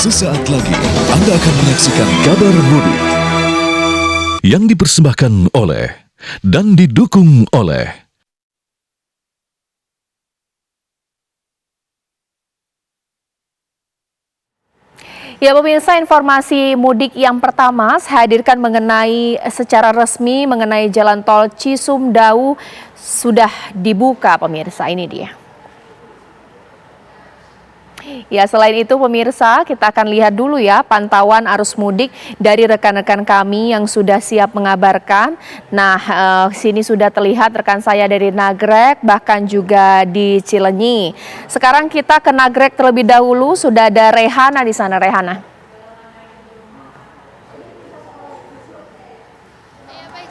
Sesaat lagi Anda akan menyaksikan kabar mudik yang dipersembahkan oleh dan didukung oleh Ya pemirsa, informasi mudik yang pertama saya hadirkan secara resmi mengenai jalan tol Cisumdawu sudah dibuka pemirsa, ini dia. Ya, selain itu pemirsa, kita akan lihat dulu ya pantauan arus mudik dari rekan-rekan kami yang sudah siap mengabarkan. Nah, sini sudah terlihat rekan saya dari Nagrek, bahkan juga di Cileunyi. Sekarang kita ke Nagrek terlebih dahulu, sudah ada Rehana di sana, Rehana.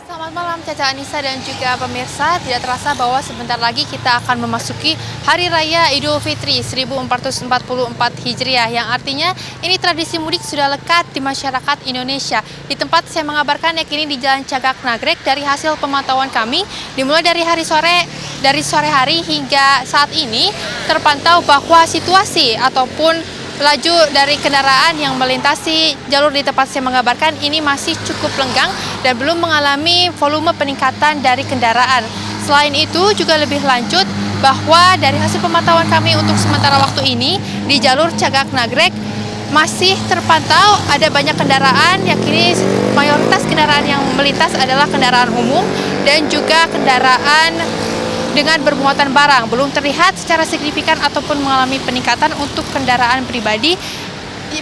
Selamat malam Caca Anissa dan juga pemirsa. Tidak terasa bahwa sebentar lagi kita akan memasuki Hari Raya Idul Fitri 1444 Hijriah, yang artinya ini tradisi mudik sudah lekat di masyarakat Indonesia. Di tempat saya mengabarkan yakini di Jalan Cagak Nagrek, dari hasil pemantauan kami dimulai dari sore hari hingga saat ini terpantau bahwa situasi ataupun laju dari kendaraan yang melintasi jalur di tempat saya mengabarkan ini masih cukup lenggang dan belum mengalami volume peningkatan dari kendaraan. Selain itu juga lebih lanjut bahwa dari hasil pemantauan kami untuk sementara waktu ini di jalur Cagak Nagrek masih terpantau ada banyak kendaraan, yakni mayoritas kendaraan yang melintas adalah kendaraan umum dan juga kendaraan dengan bermuatan barang. Belum terlihat secara signifikan ataupun mengalami peningkatan untuk kendaraan pribadi,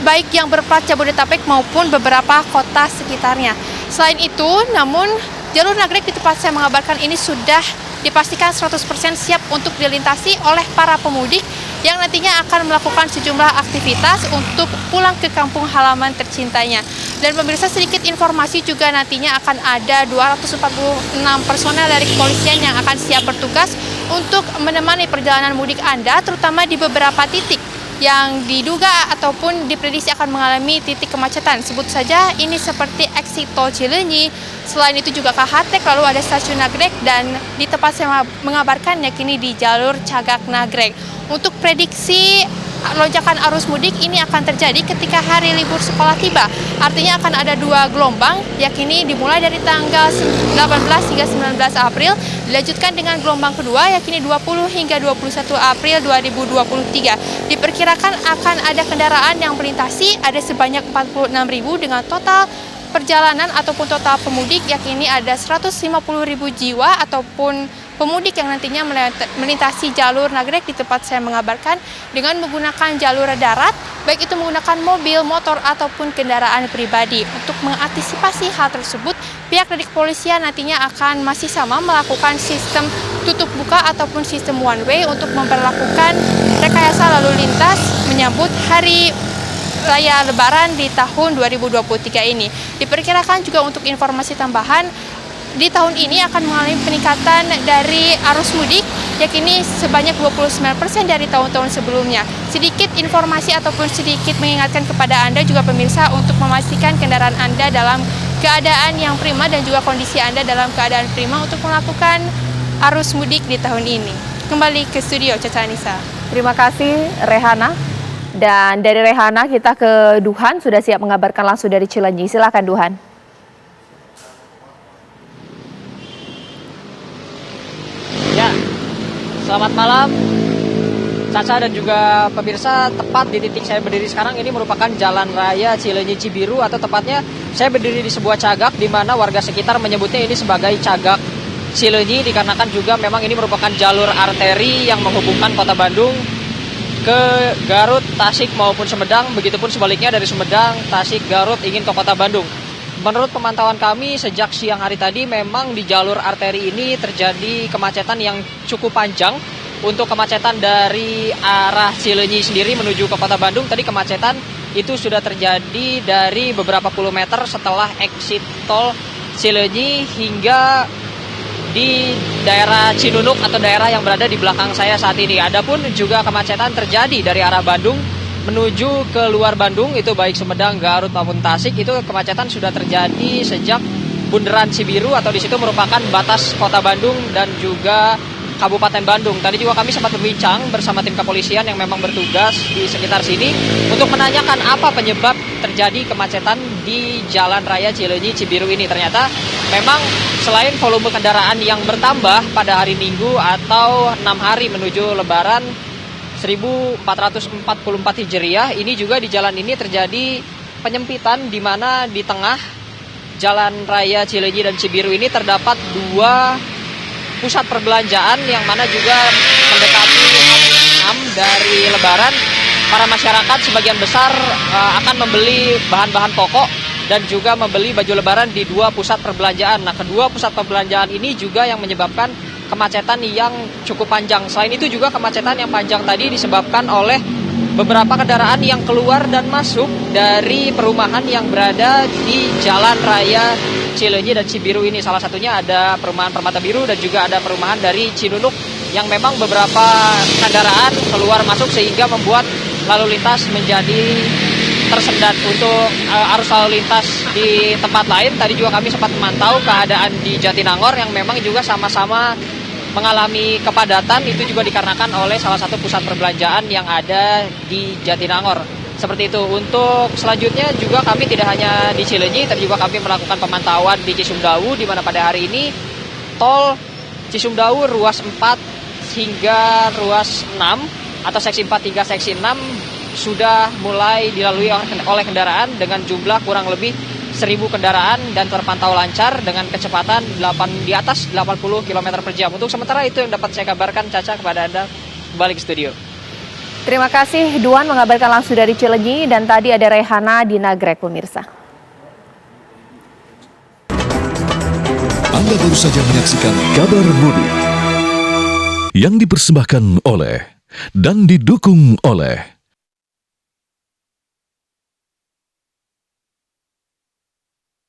baik yang berplat Jabodetabek maupun beberapa kota sekitarnya. Selain itu, namun jalur Nagrek di tempat saya mengabarkan ini sudah dipastikan 100% siap untuk dilintasi oleh para pemudik yang nantinya akan melakukan sejumlah aktivitas untuk pulang ke kampung halaman tercintanya. Dan pemirsa, sedikit informasi juga nantinya akan ada 246 personel dari kepolisian yang akan siap bertugas untuk menemani perjalanan mudik Anda, terutama di beberapa titik yang diduga ataupun diprediksi akan mengalami titik kemacetan. Sebut saja ini seperti exit tol Cileunyi, selain itu juga KHT, lalu ada stasiun Nagrek, dan di tempat saya mengabarkan yakini di jalur Cagak Nagrek. Untuk prediksi lonjakan arus mudik ini akan terjadi ketika hari libur sekolah tiba. Artinya akan ada 2 gelombang, yakni dimulai dari tanggal 18 hingga 19 April, dilanjutkan dengan gelombang kedua yakni 20 hingga 21 April 2023. Diperkirakan akan ada kendaraan yang melintasi ada sebanyak 46.000 dengan total perjalanan ataupun total pemudik yakni ada 150.000 jiwa ataupun pemudik yang nantinya melintasi jalur Nagrek di tempat saya mengabarkan dengan menggunakan jalur darat, baik itu menggunakan mobil, motor, ataupun kendaraan pribadi. Untuk mengantisipasi hal tersebut, pihak dari kepolisian nantinya akan masih sama melakukan sistem tutup buka ataupun sistem one way untuk memperlakukan rekayasa lalu lintas menyambut hari Raya Lebaran di tahun 2023 ini. Diperkirakan juga untuk informasi tambahan, di tahun ini akan mengalami peningkatan dari arus mudik, yakni sebanyak 29% dari tahun-tahun sebelumnya. Sedikit informasi ataupun sedikit mengingatkan kepada Anda juga pemirsa untuk memastikan kendaraan Anda dalam keadaan yang prima dan juga kondisi Anda dalam keadaan prima untuk melakukan arus mudik di tahun ini. Kembali ke studio, Caca Anissa. Terima kasih Rehana. Dan dari Rehana kita ke Duhan, sudah siap mengabarkan langsung dari Cileunyi. Silakan Duhan. Ya, selamat malam Caca dan juga pemirsa. Tepat di titik saya berdiri sekarang ini merupakan Jalan Raya Cileunyi Cibiru, atau tepatnya saya berdiri di sebuah cagak di mana warga sekitar menyebutnya ini sebagai Cagak Cileunyi, dikarenakan juga memang ini merupakan jalur arteri yang menghubungkan kota Bandung ke Garut, Tasik maupun Sumedang, begitupun sebaliknya dari Sumedang, Tasik, Garut ingin ke kota Bandung. Menurut pemantauan kami sejak siang hari tadi, memang di jalur arteri ini terjadi kemacetan yang cukup panjang. Untuk kemacetan dari arah Cileunyi sendiri menuju ke kota Bandung, tadi kemacetan itu sudah terjadi dari beberapa puluh meter setelah exit tol Cileunyi hingga di daerah Cinunuk atau daerah yang berada di belakang saya saat ini. Adapun juga kemacetan terjadi dari arah Bandung menuju ke luar Bandung, itu baik Sumedang, Garut maupun Tasik, itu kemacetan sudah terjadi sejak Bundaran Cibiru, atau di situ merupakan batas kota Bandung dan juga Kabupaten Bandung. Tadi juga kami sempat berbincang bersama tim kepolisian yang memang bertugas di sekitar sini untuk menanyakan apa penyebab terjadi kemacetan di Jalan Raya Cileunyi Cibiru ini. Ternyata memang selain volume kendaraan yang bertambah pada hari Minggu atau 6 hari menuju Lebaran 1444 Hijriah, ini juga di jalan ini terjadi penyempitan di mana di tengah Jalan Raya Cileunyi dan Cibiru ini terdapat 2 pusat perbelanjaan yang mana juga mendekati H-6 dari Lebaran. Para masyarakat sebagian besar akan membeli bahan-bahan pokok dan juga membeli baju Lebaran di 2 pusat perbelanjaan. Nah, kedua pusat perbelanjaan ini juga yang menyebabkan kemacetan yang cukup panjang. Selain itu juga kemacetan yang panjang tadi disebabkan oleh beberapa kendaraan yang keluar dan masuk dari perumahan yang berada di Jalan Raya Cileunyi dan Cibiru ini. Salah satunya ada perumahan Permata Biru dan juga ada perumahan dari Cinunuk yang memang beberapa kendaraan keluar masuk sehingga membuat lalu lintas menjadi tersendat. Untuk arus lalu lintas di tempat lain, tadi juga kami sempat memantau keadaan di Jatinangor yang memang juga sama-sama mengalami kepadatan. Itu juga dikarenakan oleh salah satu pusat perbelanjaan yang ada di Jatinangor. Seperti itu. Untuk selanjutnya juga kami tidak hanya di Cileunyi, tapi juga kami melakukan pemantauan di Cisumdawu, di mana pada hari ini tol Cisumdawu ruas 4 hingga ruas 6 atau seksi 4 hingga seksi 6 sudah mulai dilalui oleh kendaraan dengan jumlah kurang lebih 1.000 kendaraan dan terpantau lancar dengan kecepatan di atas 80 km per jam. Untuk sementara itu yang dapat saya kabarkan, Caca, kepada Anda. Kembali ke studio. Terima kasih Duan mengabarkan langsung dari Cileunyi, dan tadi ada Rehana di Nagrek pemirsa. Anda baru saja menyaksikan Kabar Mudik yang dipersembahkan oleh dan didukung oleh